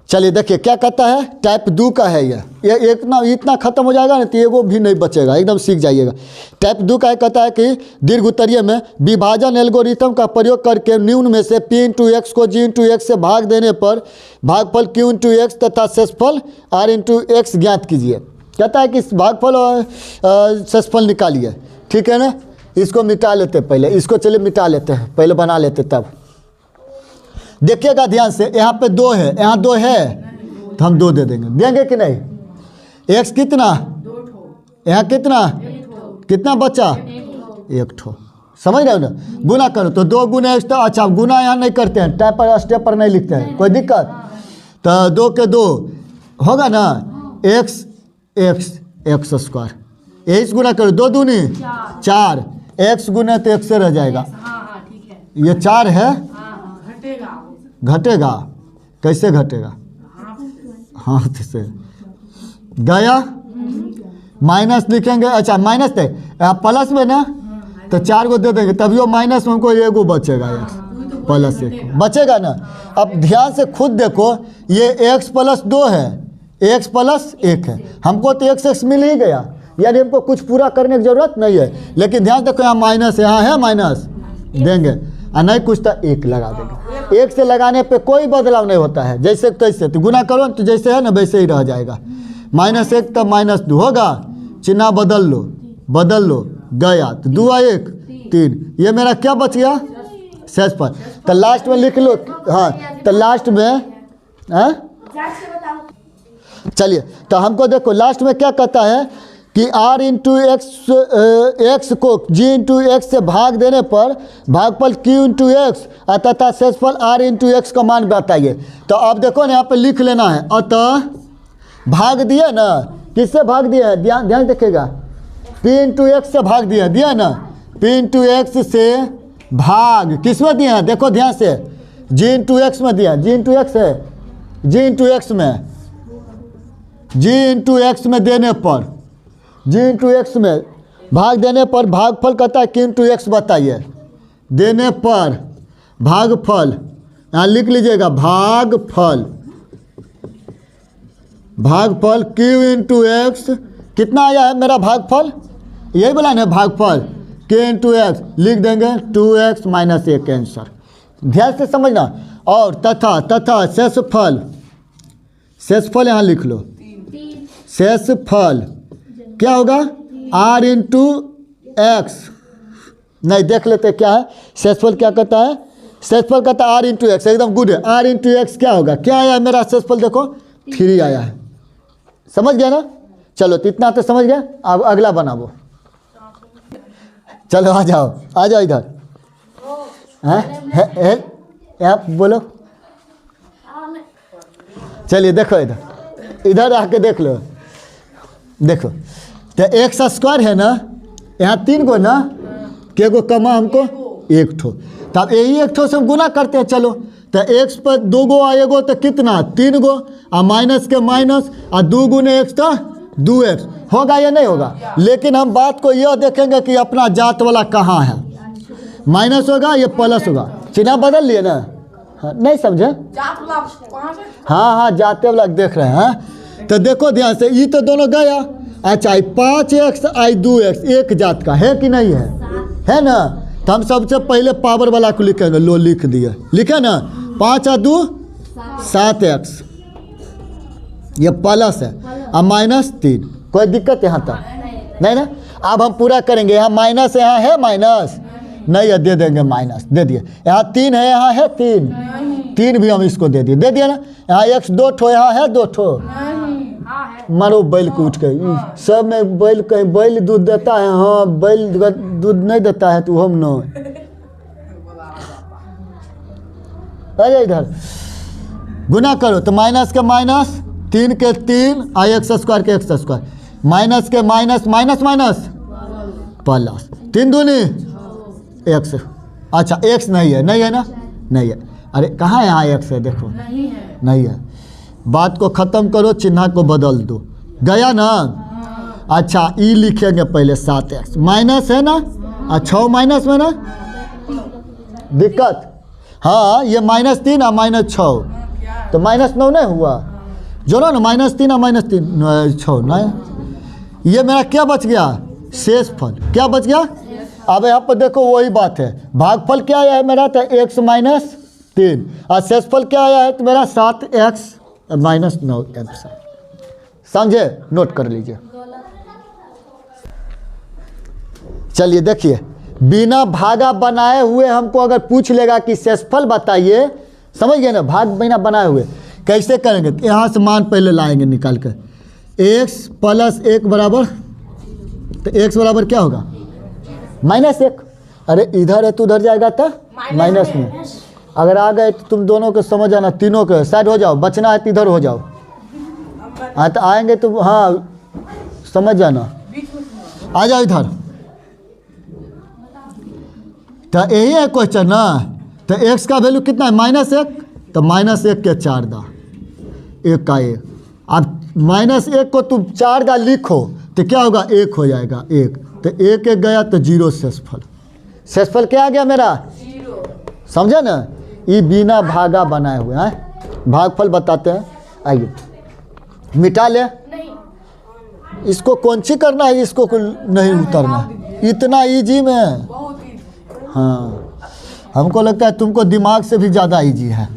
चलिए देखिए क्या कहता है, टाइप 2 का है ये इतना खत्म हो जाएगा ना तो एगो भी नहीं बचेगा, एकदम सीख जाइएगा। टाइप 2 का कहता है कि दीर्घ उत्तरीय में विभाजन एल्गोरिथम का प्रयोग करके निम्न में से p इंटू एक्स को g इंटू एक्स से भाग देने पर भागफल q इंटू एक्स तथा शेषफल r इंटू एक्स ज्ञात कीजिए। कहता है कि भागफल और शेषफल निकालिए, ठीक है ना। इसको मिटा लेते पहले, इसको चलिए मिटा लेते हैं, पहले बना लेते तब। देखिएगा ध्यान से, यहाँ पे 2 है, यहाँ 2 है तो हम 2 दे देंगे कि नहीं। x कितना, यहाँ कितना बचा, 1 ठो, समझ रहे हो ना। गुना करो तो 2 गुना एक्स, अच्छा गुना यहाँ नहीं करते हैं, टाइप पर स्टेप पर नहीं लिखते हैं, कोई दिक्कत। तो 2 के 2 होगा ना, एक्स स्क्वायर, यही गुना करो, 2 दूनी 4, एक्स गुना तो x से रह जाएगा, ये 4 है, घटेगा कैसे घटेगा, हाथ से गया, माइनस लिखेंगे, अच्छा माइनस थे प्लस में ना तो 4 को दे देंगे, तभी वो माइनस में हमको एगो बचेगा, x प्लस 1 बचेगा ना। अब ध्यान से खुद देखो, ये x प्लस 2 है, x प्लस 1 है, हमको तो x मिल ही गया, यानी हमको कुछ पूरा करने की जरूरत नहीं है। लेकिन ध्यान देखो यहाँ माइनस, यहाँ है माइनस, देंगे और नहीं कुछ तो 1 लगा देंगे। 1 से लगाने पे कोई बदलाव नहीं होता है, जैसे तैसे, तो गुना करो तो जैसे है ना वैसे ही रह जाएगा। -1 तब -2 होगा, चिन्ह बदल लो गया, तो 2 और 1 3, ये मेरा क्या बच गया, शेषफल। तो लास्ट में लिख लो, हाँ तो लास्ट में चलिए तो हमको देखो लास्ट में क्या कहता है कि r इंटू एक्स को g इंटू एक्स से भाग देने पर भागफल q इंटू एक्स तथा शेषफल r इंटू एक्स का मान बताइए। तो अब देखो ना यहाँ पे लिख लेना है, अतः भाग दिया ना, किससे भाग दिया है, ध्यान देखिएगा, p इंटू एक्स से भाग दिया ना, p इंटू एक्स से भाग किस में दिया है, देखो ध्यान से, g इंटू एक्स में दिया, g इंटू एक्स है, g इंटू एक्स में, g इंटू एक्स में देने पर, g इंटू एक्स में भाग देने पर भागफल कहता है q इंटू एक्स बताइए, देने पर भागफल, यहाँ लिख लीजिएगा भागफल q इंटू एक्स कितना आया है मेरा भागफल, यही बोला ना भागफल q इंटू एक्स, लिख देंगे 2x माइनस 1 आंसर, ध्यान से समझना। और तथा शेषफल यहाँ लिख लो, शेषफल क्या होगा, r इंटू एक्स, नहीं देख लेते क्या है शेषफल, क्या कहता है, शेषफल कहता है r इंटू एक्स, एकदम गुड है, r इंटू एक्स क्या होगा, क्या आया मेरा शेषफल, देखो 3 आया है, समझ गया ना। चलो तो इतना तो समझ गया, अब अगला बनाओ, चलो आ जाओ इधर, आप बोलो, चलिए देखो इधर आके देख लो, देखो तो एक्स स्क्वायर है ना, यहाँ 3 गो ना, के गो कमा हमको 1 ठो, तब यही 1 ठो से हम गुना करते हैं। चलो तो एक्स पर 2 गो आएगो तो कितना 3 गो, और माइनस के माइनस, और 2 गुने एक्स तो 2x होगा या नहीं होगा। लेकिन हम बात को यह देखेंगे कि अपना जात वाला कहाँ है, माइनस होगा या प्लस होगा, चिन्ह बदल लिए ना, हाँ, नहीं समझे, हाँ जाते वाला देख रहे हैं। तो देखो ध्यान से, ये तो दोनों गया, अच्छा 5x आई 2x एक जात का है कि नहीं है ना। तो हम सबसे पहले पावर वाला को लिखेंगे, लो लिख दिए, लिखे ना, 5 और 2 7x, ये प्लस है, और -3, कोई दिक्कत यहाँ तक नहीं ना। अब हम पूरा करेंगे, यहाँ माइनस, यहाँ है माइनस नहीं है, दे देंगे माइनस, दे दिए, यहाँ 3 है, यहाँ है 3 भी हम इसको दे दिए ना। यहाँ x 2 ठो, यहाँ है 2 ठो, मारो बैल को उठ के, सब में बैल, कहीं बैल दूध देता है, हाँ बैल दूध नहीं देता है तो हम न अरे इधर गुना करो तो माइनस के माइनस, 3 के 3, आई एक्स स्क्वायर के एक्स स्क्वायर, माइनस के माइनस, माइनस प्लस, 3 दूनी एक्स, अच्छा एक्स नहीं है ना, नहीं है, अरे कहाँ है, यहाँ एक्स है, देखो नहीं है, बात को ख़त्म करो, चिन्ह को बदल दो, गया ना। अच्छा ई लिखेंगे पहले 7x, माइनस है ना, और 6 माइनस में ना दिक्कत, हाँ ये -3 और -6 तो -9 नहीं हुआ, जोड़ो ना -3 और -6 नहीं। ये मेरा क्या बच गया, शेषफल। क्या बच गया, अब यहाँ पर देखो वही बात है, भागफल क्या आया है मेरा, तो x -3 और शेषफल क्या आया है तो मेरा 7x -9 आंसर। समझे, नोट कर लीजिए। चलिए देखिए, बिना भागा बनाए हुए हमको अगर पूछ लेगा कि शेषफल बताइए, समझ गए ना, भाग बिना बनाए हुए कैसे करेंगे, तो यहाँ से मान पहले लाएंगे निकाल कर, x + 1 बराबर, तो x बराबर क्या होगा -1। अरे इधर है तो उधर जाएगा तो माइनस में। अगर आ गए तो तुम दोनों को समझ आना, तीनों के साइड हो जाओ, बचना है तो इधर हो जाओ। हाँ तो आएंगे तो हाँ समझ जाना, आ जाओ इधर। तो यही है क्वेश्चन ना, तो x का वैल्यू कितना है -1, तो -1 के 4 दा, 1 का 1। अब -1 को तुम 4 दा लिखो तो क्या होगा, 1 हो जाएगा, 1 तो 1 गया तो 0 शेषफल। शेषफल क्या आ गया मेरा 0। समझे ना, ये बिना भागा बनाए हुए हैं। भागफल बताते हैं, आइए मिटा ले। इसको कौन सी करना है, इसको नहीं उतरना, इतना इजी में। हाँ हमको लगता है तुमको दिमाग से भी ज़्यादा इजी है।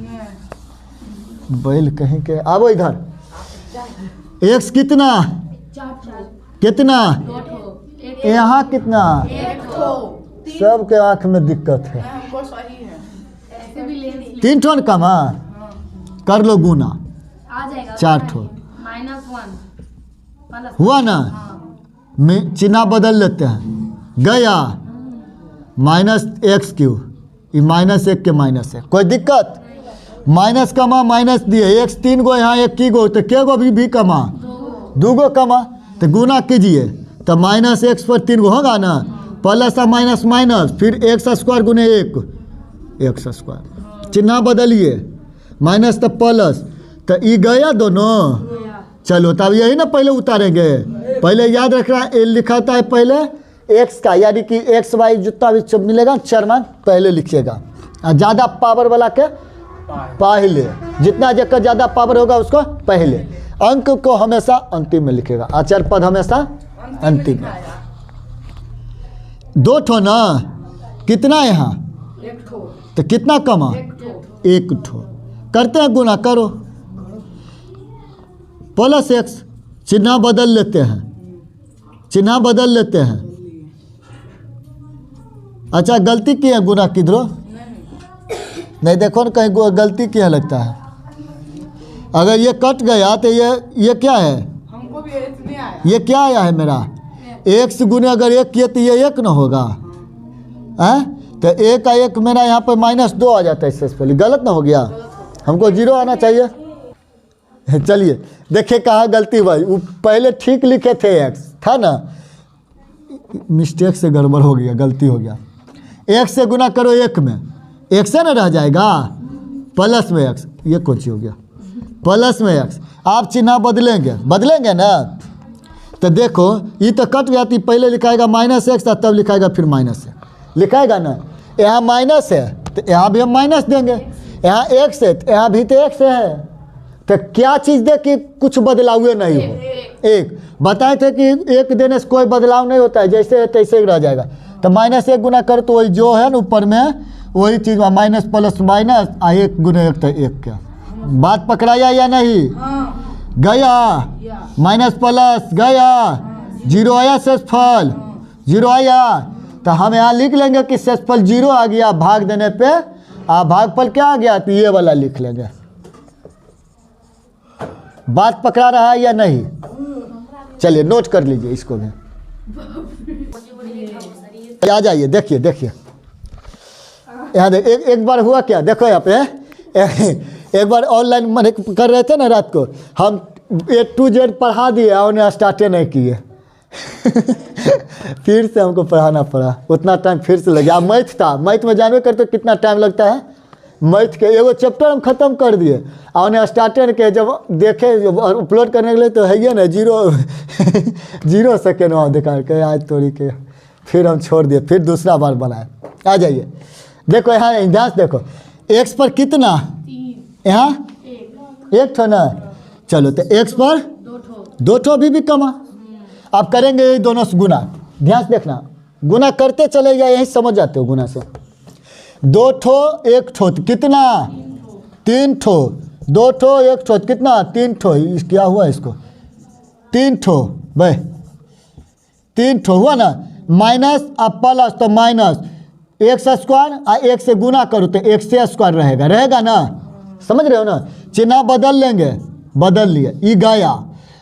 बैल कहीं के, आवो इधर। x कितना कितना, यहाँ कितना, सबके आँख में दिक्कत है। 3 ठो कमा कर लो, गुना 4 ठो हुआ ना। चिन्ह बदल लेते हैं, गया -x3, ये -1 के -1, कोई दिक्कत। माइनस कमा माइनस दिए, x 3 गो यहाँ 1 की गो, तो क्या गो भी कमा 2 गो कमा, तो गुना कीजिए तो -x पर 3 गो होगा ना, प्लस और माइनस माइनस, फिर x² गुने 1 x², चिन्ह बदलिए, माइनस तो प्लस, तो ये गया दोनों। चलो तब यही ना पहले उतारेंगे, पहले याद रखना लिखाता है पहले x का, यानी कि x y जितना भी मिलेगा चरमान पहले लिखिएगा, ज़्यादा पावर वाला के पहले, जितना जगह ज़्यादा पावर होगा उसको पहले, अंक को हमेशा अंतिम में लिखेगा, अचर पद हमेशा अंतिम में। 2 ठो ना, कितना यहाँ 1 ठो, तो कितना कमा 1 ठो, करते हैं गुना, करो +x, चिन्ह बदल लेते हैं, चिन्ह बदल लेते हैं। अच्छा गलती की है गुना किधरो नहीं, देखो ना कहीं गलती क्या लगता है। अगर ये कट गया तो ये क्या है, हमको भी इतने आया। ये क्या आया है मेरा, x गुने अगर 1 किए तो ये 1 ना होगा है, तो 1 का 1 मेरा यहाँ पर -2 आ जाता है, इससे पहले गलत ना हो गया, हमको 0 आना चाहिए। चलिए देखिए कहाँ गलती हुई, वो पहले ठीक लिखे थे x था ना, मिस्टेक से गड़बड़ हो गया, गलती हो गया। 1 से गुना करो 1 में, 1 से ना रह जाएगा, प्लस में x, ये कौन सी हो गया प्लस में x, आप चिन्ह बदलेंगे, बदलेंगे ना, तो देखो ये तो कट गया थी, पहले लिखाएगा -x था, तब लिखाएगा फिर -1 लिखाएगा ना, यहाँ माइनस है तो यहाँ भी हम माइनस देंगे, यहाँ x है तो यहाँ भी तो x है, तो क्या चीज़ दे कि कुछ बदलाव नहीं हो, 1 बताए थे कि 1 देने से कोई बदलाव नहीं होता है, जैसे है तैसे ही रह जाएगा, तो -1 गुना कर तो वही जो है ना ऊपर में वही चीज़ में माइनस प्लस माइनस, 1 गुना 1 तो 1 क्या, बात पकड़ाया या नहीं, गया माइनस प्लस गया, 0 आया शेषफल, 0 आया, तो हम यहाँ लिख लेंगे कि शेषफल 0 आ गया, भाग देने पे भागफल क्या आ गया, तो ये वाला लिख लेंगे। बात पकड़ा रहा है या नहीं, चलिए नोट कर लीजिए इसको भी। आ जाइए देखिए देखिए, यहाँ एक बार हुआ क्या, देखो यहाँ पे एक बार ऑनलाइन मैंने कर रहे थे ना रात को, हम A to Z पढ़ा दिए, उन्हें स्टार्टे नहीं किए फिर से हमको पढ़ाना पड़ा, उतना टाइम फिर से लग गया। मैथ था, मैथ में जानवे करते कितना टाइम लगता है, मैथ के एगो चैप्टर हम ख़त्म कर दिए और उन्हें स्टार्टर के जब देखे अपलोड करने के लिए तो है ये ना 0 सेकेंड वहाँ दिखा के आज तोड़ी के, फिर हम छोड़ दिए, फिर दूसरा बार बनाए। आ जाइए देखो यहाँ ध्यान से देखो, एक्स पर कितना, 3 यहाँ 1 एक ठो ना, चलो तो एक्स पर 2 ठो 2 ठो भी कमा। अब करेंगे ये दोनों से गुना, ध्यान से देखना, गुना करते चले जाए, यही समझ जाते हो गुना से। 2 ठो 1 ठो तो कितना, 3 ठो, 2 ठो 1 ठो कितना, 3 ठो, क्या हुआ इसको, 3 ठो भाई, 3 ठो हुआ ना, माइनस अब प्लस, तो माइनस एक्स स्क्वायर और 1 से गुना करो तो एक्स स्क्वायर रहेगा ना, समझ रहे हो ना। चिन्ह बदल लेंगे, बदल लिए, ये गया।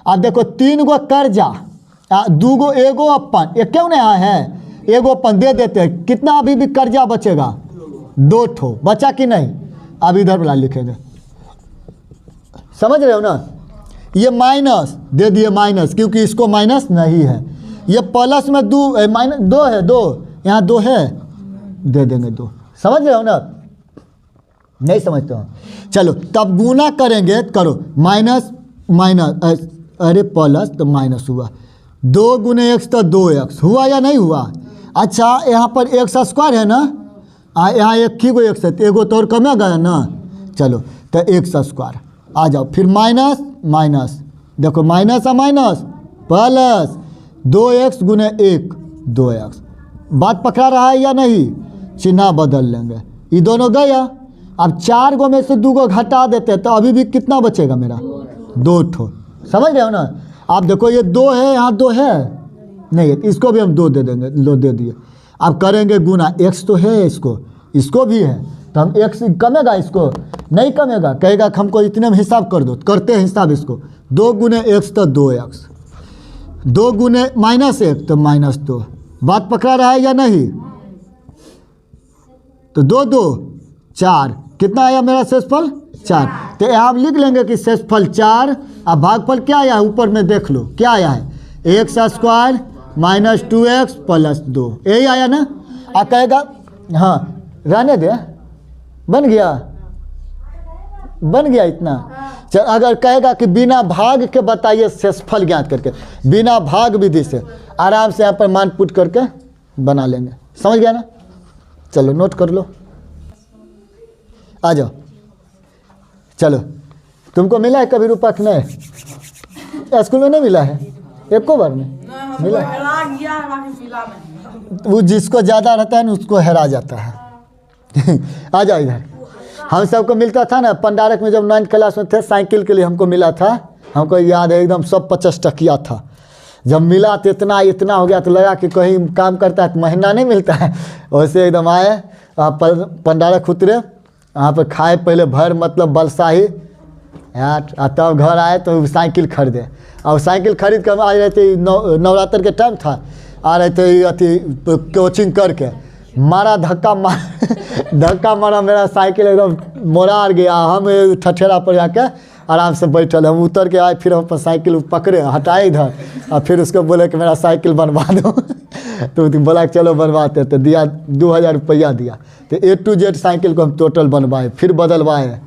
अब देखो 3 गो कर्जा, 2 गो, एगो अपन, ये क्यों नहीं है, एगो अपन दे देते हैं, कितना अभी भी कर्जा बचेगा, 2 ठो बचा कि नहीं, अब इधर वाला लिखेंगे, समझ रहे हो ना। ये माइनस दे दिए माइनस, क्योंकि इसको माइनस नहीं है, ये प्लस में 2 माइनस 2 है, 2 यहाँ 2 है, दे देंगे 2, समझ रहे हो ना, नहीं समझते हो। चलो तब गुना करेंगे, करो माइनस माइनस, अरे प्लस तो माइनस हुआ, 2 गुने एक्स तो 2x हुआ या नहीं हुआ। अच्छा यहाँ पर एक्स स्क्वायर है ना, यहाँ एक ही गो एक्स है, एगो तो और कम गया ना, चलो तो एक्स स्क्वायर आ जाओ, फिर माइनस माइनस, देखो माइनस और माइनस प्लस 2x गुने 1 2x, बात पकड़ा रहा है या नहीं, चिन्ह बदल लेंगे, ये दोनों गया। अब 4 गो में से 2 गो घटा देते हैं तो अभी भी कितना बचेगा मेरा, 2 ठो, समझ रहे हो ना। आप देखो ये 2 है, यहाँ 2 है नहीं, इसको भी हम 2 दे देंगे, 2 दे दिए। अब करेंगे गुना, x तो है, इसको भी है, तो हम x कमेगा, इसको नहीं कमेगा, कहेगा कि हमको इतने में हिसाब कर दो, करते हैं हिसाब इसको, 2 गुने x तो 2x, 2 गुने माइनस 1 तो माइनस 2, बात पकड़ा रहा है या नहीं। तो 2 2 4, कितना आया मेरा शेषफल 4, तो यहाँ हम लिख लेंगे कि शेषफल 4, अब भागफल क्या आया है, ऊपर में देख लो क्या आया है, x square minus 2x plus 2, यही आया ना। आ कहेगा हाँ रहने दे, बन गया इतना। चल अगर कहेगा कि बिना भाग के बताइए शेषफल ज्ञात करके, बिना भाग विधि से आराम से यहाँ पर मान पुट करके बना लेंगे, समझ गया ना। चलो नोट कर लो, आ जाओ। चलो तुमको मिला है कभी रुपया कि नहीं, स्कूल में नहीं मिला है, एको बार में मिला है। वो जिसको ज़्यादा रहता है ना उसको हेरा जाता है। आ जाओ इधर, हम सबको मिलता था ना पंडारक में, जब 9th क्लास में थे, साइकिल के लिए हमको मिला था, हमको याद है एकदम, सब 50 टकिया था। जब मिला तो इतना हो गया, तो लगा कि कहीं काम करता है तो महीना नहीं मिलता है, वैसे एकदम आए पंडारक उतरे, वहाँ पर खाए पहले भर, मतलब बलसाही यार, तब घर आए तो साइकिल खरीदे, और साइकिल खरीद कर आ रहे थे, नवरात्र के टाइम था, आ रहे थे अथी कोचिंग करके, मारा धक्का मारा, मेरा साइकिल एकदम मोरार गया, हम ठठेरा पर जाके आराम से बैठल, हम उतर के आए, फिर हम अपन साइकिल पकड़े, हटाए इधर, और फिर उसको बोले कि मेरा साइकिल बनवा दो। तो बोला कि चलो बनवाते, तो दिया 2000 रुपया दिया, तो A to Z साइकिल को हम टोटल बनवाए, फिर बदलवाए।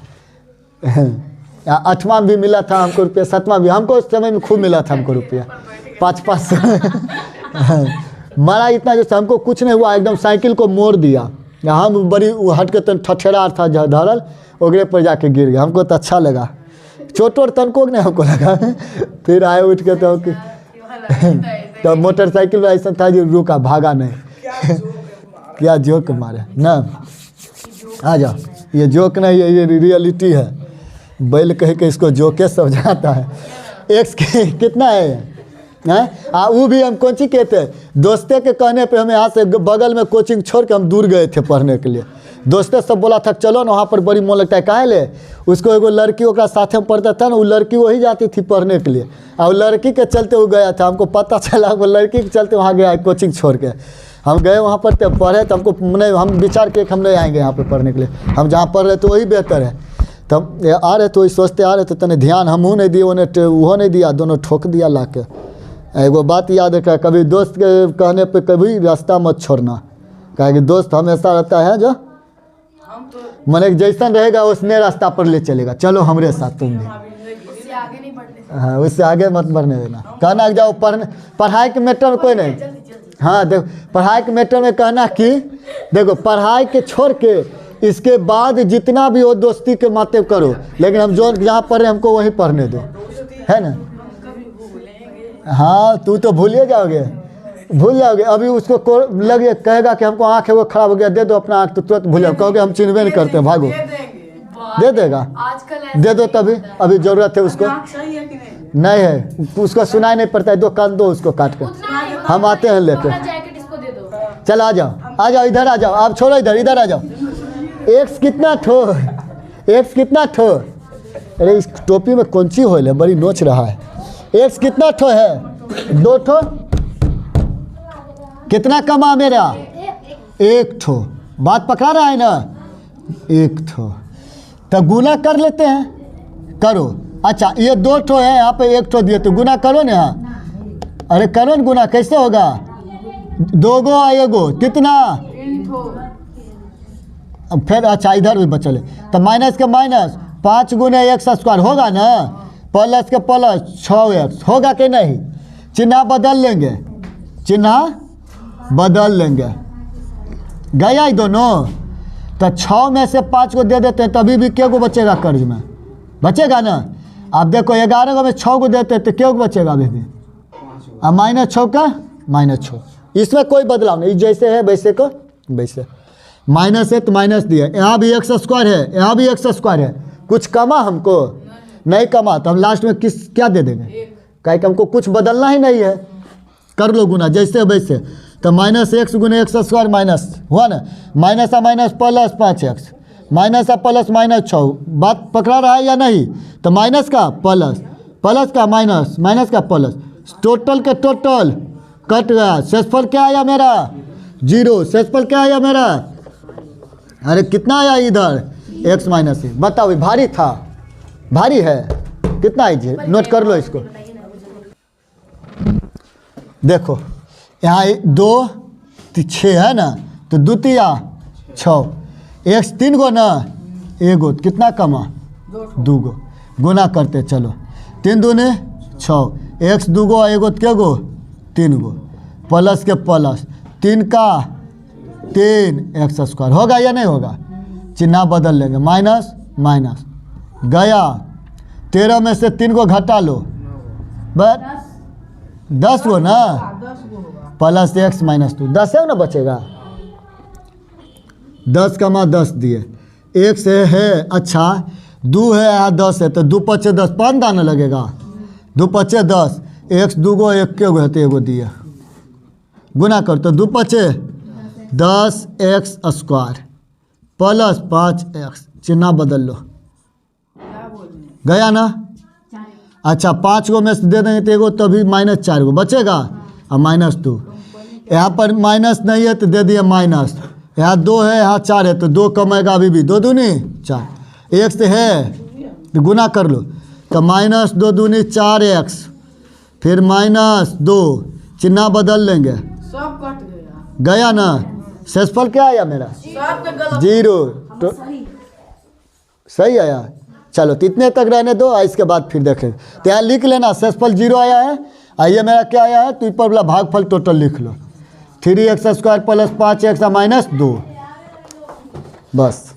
8वां भी मिला था हमको रुपया, 7वां भी, हमको उस समय में खूब मिला था हमको रुपया 5-5। मारा इतना जैसे हमको कुछ नहीं हुआ, एकदम साइकिल को मोड़ दिया, हम बड़ी हट के तन ठठेरा था धरल, ओगरे पर जाके गिर गया, हमको तो अच्छा लगा, चोट और तनको नहीं हमको लगा। फिर आए उठ के तो मोटरसाइकिल में ऐसा था जो रुका, भागा नहीं। क्या जोक मारे ना, आ जाओ, ये जोक नहीं है, ये रियलिटी है, बैल कह के इसको जोके समझाता है। एक्स कितना है वो भी हम कौन सी कहते हैं, दोस्ते के कहने पे हम यहाँ से बगल में कोचिंग छोड़ के हम दूर गए थे पढ़ने के लिए, दोस्ते सब बोला था चलो ना वहाँ पर बड़ी मन लगता है, काहे ले, उसको एगो लड़की ओकरा साथ में पढ़ता था ना, वो लड़की वही जाती थी पढ़ने के लिए, और लड़की के चलते वो गया था, हमको पता चला वो लड़की के चलते वहाँ गया कोचिंग छोड़ के, हम गए वहाँ पर तब पढ़े, तो हमको नहीं, हम विचार के हम नहीं आएंगे यहाँ पर पढ़ने के लिए, हम जहाँ पढ़ रहे तो वही बेहतर है। तब आ रहे तो वही सोचते आ रहे थे, तने ध्यान हमहूँ नहीं दिए, उन्हें वो नहीं दिया, दोनों ठोक दिया ला के। एगो बात याद रखा, कभी दोस्त के कहने पे कभी रास्ता मत छोड़ना, कहे कि दोस्त हमेशा रहता है जो मन एक जैसा रहेगा उसने रास्ता पर ले चलेगा, चलो हमरे साथ तुम भी, हाँ उससे आगे मत बढ़ने देना, कहना कि जाओ पढ़ाई के मैटर में कोई नहीं, हाँ देखो पढ़ाई के मैटर में कहना कि देखो पढ़ाई के छोड़ के इसके बाद जितना भी हो दोस्ती के माते करो, लेकिन हम जो यहाँ पढ़ रहे हैं हमको वहीं पढ़ने दो, है ना। हाँ तू तो भूल जाओगे, भूल जाओगे। अभी उसको लगे कहेगा कि हमको आँख है वो खराब हो गया, दे दो अपना आँख, तो तुरंत भूल जाओ, कहोगे हम चिन्हबे नहीं करते, भागो। दे देगा, दे दो तभी, अभी ज़रूरत है उसको। सही है कि नहीं? नहीं है, उसको सुनाई नहीं पड़ता है, 2 कान दो उसको काट कर, हम आते हैं लेके। जैकेट इसको दे दो। चल आ जाओ इधर आ जाओ, आप छोड़ो इधर आ जाओ। एक्स कितना ठो, एक्स कितना ठो, अरे इस टोपी में कौन सी होल है, बड़ी नोच रहा है। एक्स कितना ठो है, 2 ठो, कितना कमा मेरा, 1 ठो, बात पकड़ा रहा है ना, 1 ठो। तो गुना कर लेते हैं, करो। अच्छा ये 2 ठो है, यहाँ पे 1 ठो दिए, तो गुना करो ना यहाँ। अरे करो ना गुना, कैसे होगा, 2 गो आ 1 गो, कितना, अब फिर अच्छा इधर भी बचल है, तो माइनस के माइनस 5 गुने x स्क्वायर होगा ना, प्लस के प्लस 6x होगा कि नहीं। चिन्ह बदल लेंगे, चिन्ह बदल लेंगे, गया ही दोनों। तो 6 में से 5 को दे देते हैं, तभी भी क्या को बचेगा कर्ज में, बचेगा ना। आप देखो 11 को में 6 को देते हैं तो क्या को बचेगा अभी भी, अब -6 का -6, इसमें कोई बदलाव नहीं, जैसे है वैसे को वैसे। माइनस है तो माइनस दिया, यहाँ भी x स्क्वायर है, यहाँ भी x स्क्वायर है, कुछ कमा हमको नहीं कमा, तो हम लास्ट में क्या दे देंगे, कहे कि हमको कुछ बदलना ही नहीं है। कर लो गुना जैसे वैसे, तो -x गुने x स्क्वायर माइनस हुआ ना, minus plus 5x, minus plus -6, बात पकड़ा रहा है या नहीं। तो माइनस का प्लस, प्लस का माइनस, माइनस का प्लस, टोटल के टोटल कट गया, शेषफल क्या आया मेरा, 0, शेषफल क्या आया मेरा, अरे कितना आया इधर, x माइनस, बताओ भारी था, भारी है, कितना है, नोट कर लो इसको। देखो यहाँ 2 6 है ना, तो 2 तिया 6, x 3 गो ना, 1 गो, कितना कमा, 2 गो, गुना करते चलो, 3 दूने 6, x 2 गो 1 गो, क्या गो 3 गो, प्लस के प्लस 3 का 3 x स्क्वायर होगा या नहीं होगा, चिन्ह बदल लेंगे, माइनस माइनस गया, 13 में से 3 को घटा लो, बस 10 गो ना, प्लस x -2, 10 है ना बचेगा, 10 कमा 10 दिए, 1 से है, अच्छा 2 है यहाँ 10 है, तो 2 × 5 10, 5 दाना लगेगा, 2 × 5 10, x 2 गो 1 के गो है तो 1 गो दिया, गुना कर तो 2 × 5 10 x स्क्वायर प्लस 5x, चिन्ह बदल लो, गया ना। अच्छा 5 गो में से दे देंगे तो 1 गो, तभी -4 गो बचेगा, और -2, यहाँ पर माइनस नहीं है तो दे दिए माइनस, यहाँ 2 है यहाँ 4 है, तो 2 कमेगा अभी भी, 2 दूनी 4, 1 से है तो गुना कर लो, तो -2 दूनी 4x, फिर -2, चिन्ह बदल लेंगे, सब कट गया, गया ना। शेषफल क्या आया मेरा, सब पे गलत, 0, तो सही आया। चलो तो इतने तक रहने दो, इसके बाद फिर देखें। तो यहाँ लिख लेना, शेषफल 0 आया है, आइए मेरा क्या आया है, तो ऊपर वाला भागफल टोटल लिख लो, 3x स्क्वायर प्लस 5x -2, बस।